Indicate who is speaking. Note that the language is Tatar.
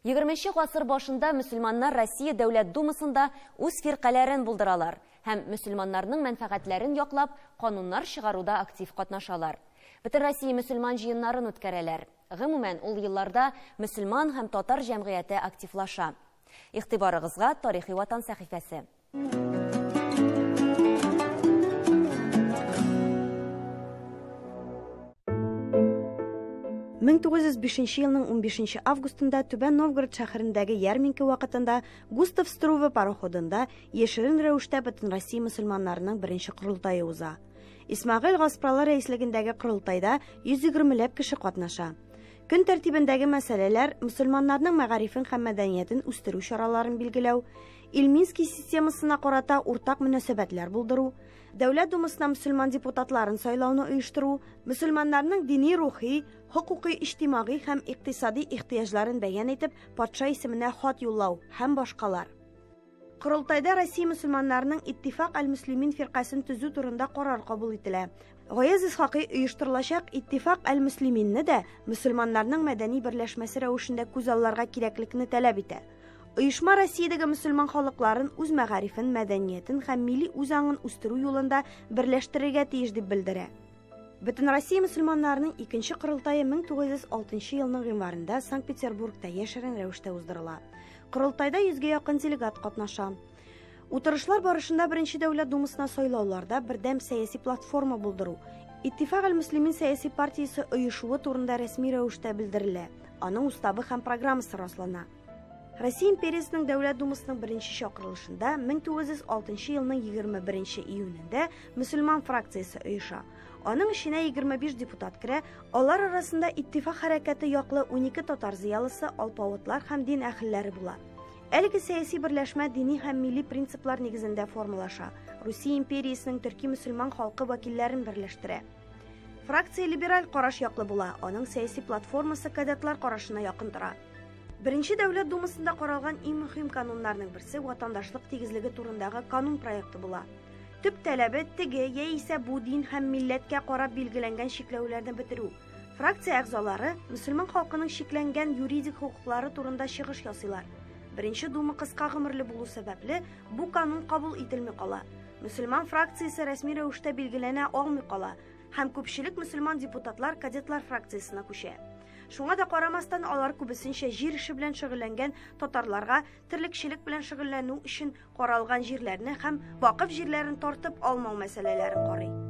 Speaker 1: 20 гасыр башында мөселманнар Россия Дәүләт Думасында үз фиркаләрен булдыралар һәм мөселманнарның мәнфәгатьләрен яклап, кануннар чыгаруда актив катнашалар. Бөтен Россия мөселман җыеннарын үткәрәләр. Гомумән, ул елларда мөселман һәм татар җәмгыяте активлаша. Игътибарыгызга Тарихи Ватан сәхифәсе.
Speaker 2: 1905 елның 15 августында Түбән Новгород шәһәрендәге ярминке вакытында Густав Струве пароходында яшерен рәвештә бөтен Россия мөселманнарының беренче корылтайы уза. Исмәгыйль Гаспралы рәислегендәге корылтайда 120 ләп кеше катнаша. Көн тәртибендәге мәсьәләләр мөселманнарның мәгарифен һәм мәдәниятен үстерү чараларын билгеләү, Илминский системасына карата уртак мөнәсәбәтләр булдыру, Дәүләт Думасына мөселман депутатларын сайлауны оештыру, мөселманнарның дини, рухи, хукукый, иҗтимагый һәм икътисади ихтыяҗларын бәян итеп, патша исеменә хат юллау һәм башкалар. Корылтайда Россия мөселманнарының Иттифак әл-Муслимин фиркасын төзү турында карар кабул ителә. Гаяз Исхакый оештырылачак Иттифак әл-Муслиминне дә мөселманнарның мәдәни берләшмәсе рәвешендә күз алларга кирәклекне таләп итә. Оешма Россиядәге мөселман халыкларын үз мәгарифен, мәдәниятен һәм милли үзаңын үстерү юлында берләштерергә тиеш дип белдерә. Бөтен Россия мөселманнарының икенче корылтайы 1906 елның гыйнварында Санкт-Петербургта яшерен рәвештә уздырыла. Корылтайда 100-гә якын делегат катнаша. Утырышлар барышында Беренче Дәүләт Думасына сайлауларда бердәм сәяси платформа булдыру, Иттифак әл-Муслимин сәяси партиясе оешуы турында рәсми рәвештә белдерелә. Аның уставы һәм программасы раслана. Россия империясының Дәүләт Думасының беренче чакырылышында 1906 елның 21 июнендә мөселман фракциясе оеша. Аның эченә 25 депутат керә, алар арасында Иттифак хәрәкәте яклы 12 татар зыялысы, алпавытлар һәм дин әһелләре була. Әлеге сәяси берләшмә дини һәм милли принциплар нигезендә формалаша. Русия империясының төрки мөселман халкы вәкилләрен берләштерә. Фракция либераль караш яклы була, аның сәяси платформасы кадетлар карашына якын тора. Беренче Дәүләт Думасында каралган иң мөһим кануннарның берсе ватандашлык тигезлеге турындагы канун проекты була. Төп талабы теге яисә бу дин һәм милләткә карап билгеләнгән чикләүләрне бетерү. Фракция әгъзалары мөселман халкының чикләнгән юридик хукуклары турында чыгыш ясыйлар. Беренче Дума кыска гомерле булу сәбәпле бу канун кабул ителми кала. Мөселман фракциясе рәсми рәвештә билгеләнә алмый кала һәм күпчелек мөселман депутатлар кадетлар фракциясына күчә. Шуңа да карамастан алар күбесенчә җир эше белән шөгыльләнгән татарларга терлекчелек белән шөгыльләнү өчен каралган җирләрне һәм вакыф җирләрен тартып алмау мәсьәләләрен карый.